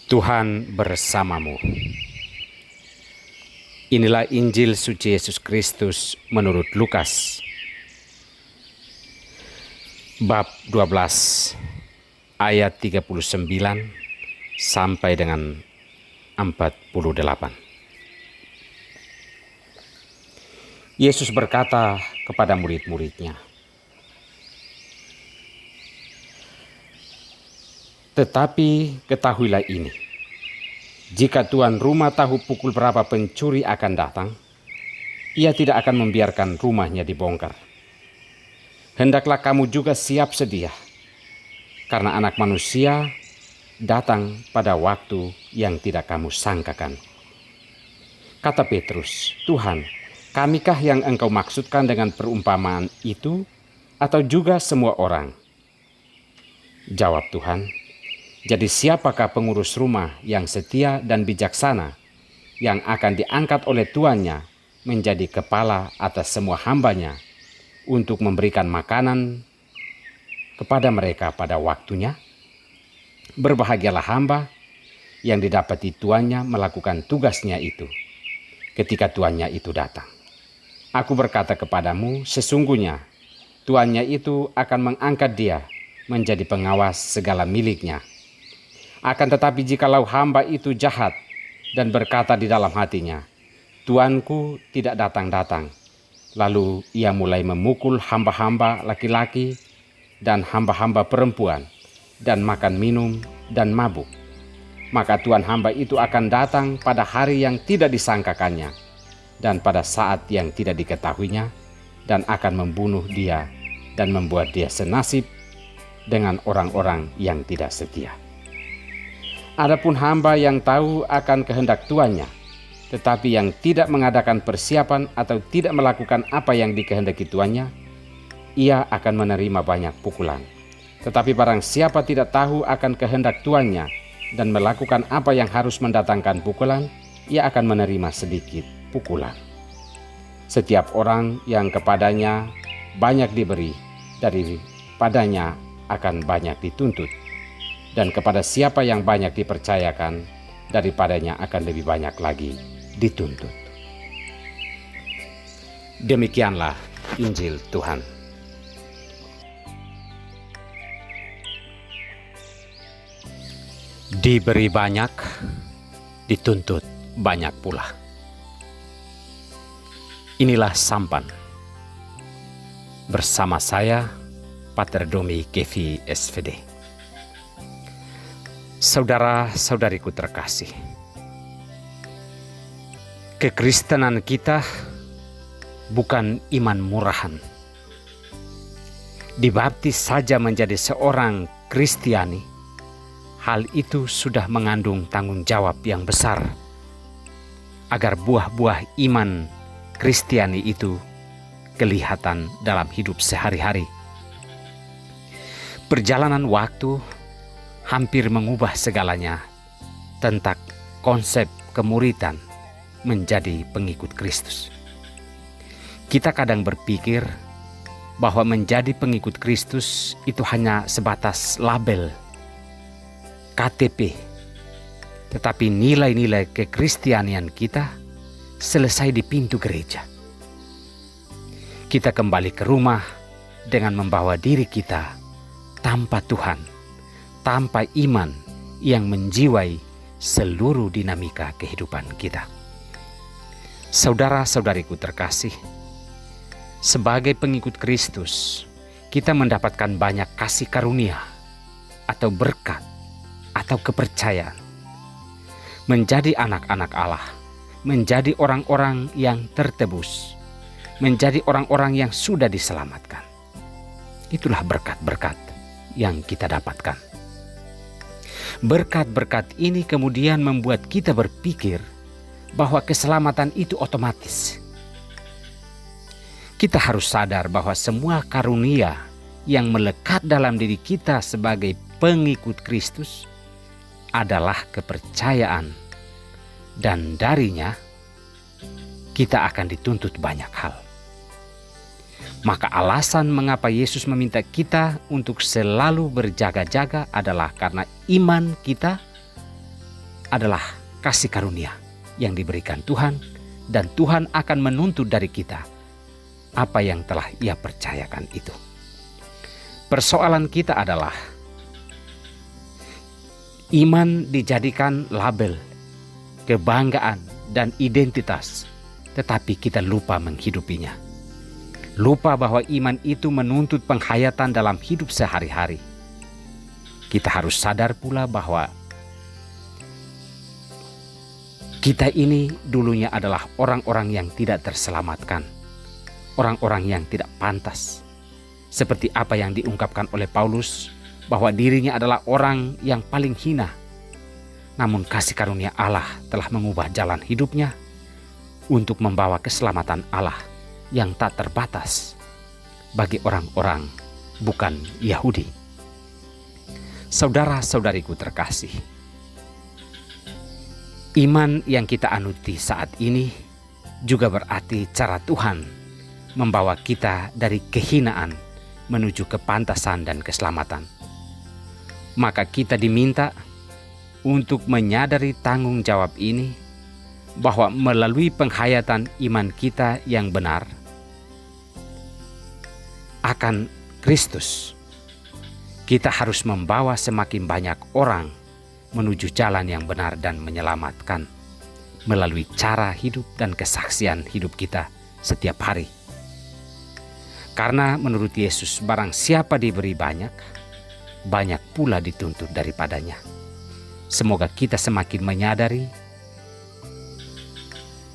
Tuhan bersamamu. Inilah Injil suci Yesus Kristus menurut Lukas. Bab 12 ayat 39 sampai dengan 48. Yesus berkata kepada murid-muridnya, "Tetapi ketahuilah ini, jika tuan rumah tahu pukul berapa pencuri akan datang, ia tidak akan membiarkan rumahnya dibongkar. Hendaklah kamu juga siap sedia, karena Anak Manusia datang pada waktu yang tidak kamu sangkakan." Kata Petrus, "Tuhan, kamikah yang engkau maksudkan dengan perumpamaan itu, atau juga semua orang?" Jawab Tuhan, "Jadi siapakah pengurus rumah yang setia dan bijaksana yang akan diangkat oleh tuannya menjadi kepala atas semua hambanya untuk memberikan makanan kepada mereka pada waktunya? Berbahagialah hamba yang didapati tuannya melakukan tugasnya itu ketika tuannya itu datang. Aku berkata kepadamu, sesungguhnya tuannya itu akan mengangkat dia menjadi pengawas segala miliknya. Akan tetapi jikalau hamba itu jahat dan berkata di dalam hatinya, 'Tuanku tidak datang-datang,' lalu ia mulai memukul hamba-hamba laki-laki dan hamba-hamba perempuan dan makan minum dan mabuk, maka tuan hamba itu akan datang pada hari yang tidak disangkakannya dan pada saat yang tidak diketahuinya, dan akan membunuh dia dan membuat dia senasib dengan orang-orang yang tidak setia. Adapun hamba yang tahu akan kehendak tuannya, tetapi yang tidak mengadakan persiapan atau tidak melakukan apa yang dikehendaki tuannya, ia akan menerima banyak pukulan. Tetapi barang siapa tidak tahu akan kehendak tuannya dan melakukan apa yang harus mendatangkan pukulan, ia akan menerima sedikit pukulan. Setiap orang yang kepadanya banyak diberi, daripadanya akan banyak dituntut. Dan kepada siapa yang banyak dipercayakan, daripadanya akan lebih banyak lagi dituntut." Demikianlah Injil Tuhan. Diberi banyak, dituntut banyak pula. Inilah sampan. Bersama saya, Pater Domi Kevi SVD. Saudara-saudariku terkasih, kekristenan kita bukan iman murahan. Dibaptis saja menjadi seorang Kristiani, hal itu sudah mengandung tanggung jawab yang besar agar buah-buah iman Kristiani itu kelihatan dalam hidup sehari-hari. Perjalanan waktu hampir mengubah segalanya tentang konsep kemuridan menjadi pengikut Kristus. Kita kadang berpikir bahwa menjadi pengikut Kristus itu hanya sebatas label, KTP, tetapi nilai-nilai kekristianian kita selesai di pintu gereja. Kita kembali ke rumah dengan membawa diri kita tanpa Tuhan, tanpa iman yang menjiwai seluruh dinamika kehidupan kita. Saudara-saudariku terkasih, sebagai pengikut Kristus, kita mendapatkan banyak kasih karunia atau berkat atau kepercayaan. Menjadi anak-anak Allah, menjadi orang-orang yang tertebus, menjadi orang-orang yang sudah diselamatkan. Itulah berkat-berkat yang kita dapatkan. Berkat-berkat ini kemudian membuat kita berpikir bahwa keselamatan itu otomatis. Kita harus sadar bahwa semua karunia yang melekat dalam diri kita sebagai pengikut Kristus adalah kepercayaan, dan darinya kita akan dituntut banyak hal. Maka alasan mengapa Yesus meminta kita untuk selalu berjaga-jaga adalah karena iman kita adalah kasih karunia yang diberikan Tuhan, dan Tuhan akan menuntut dari kita apa yang telah Ia percayakan itu. Persoalan kita adalah iman dijadikan label, kebanggaan, dan identitas, tetapi kita lupa menghidupinya. Lupa bahwa iman itu menuntut penghayatan dalam hidup sehari-hari. Kita harus sadar pula bahwa kita ini dulunya adalah orang-orang yang tidak terselamatkan, orang-orang yang tidak pantas. Seperti apa yang diungkapkan oleh Paulus, bahwa dirinya adalah orang yang paling hina. Namun kasih karunia Allah telah mengubah jalan hidupnya untuk membawa keselamatan Allah yang tak terbatas bagi orang-orang bukan Yahudi. Saudara-saudariku terkasih, iman yang kita anuti saat ini juga berarti cara Tuhan membawa kita dari kehinaan menuju kepantasan dan keselamatan. Maka kita diminta untuk menyadari tanggung jawab ini, bahwa melalui penghayatan iman kita yang benar akan Kristus, kita harus membawa semakin banyak orang menuju jalan yang benar dan menyelamatkan melalui cara hidup dan kesaksian hidup kita setiap hari. Karena menurut Yesus, barang siapa diberi banyak, banyak pula dituntut daripadanya. Semoga kita semakin menyadari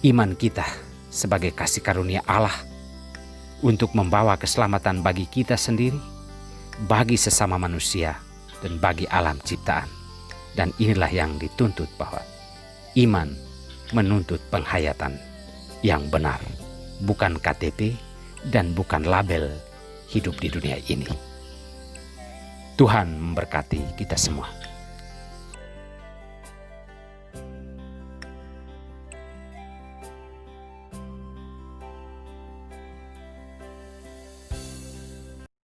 iman kita sebagai kasih karunia Allah untuk membawa keselamatan bagi kita sendiri, bagi sesama manusia, dan bagi alam ciptaan. Dan inilah yang dituntut, bahwa iman menuntut penghayatan yang benar, bukan KTP dan bukan label hidup di dunia ini. Tuhan memberkati kita semua.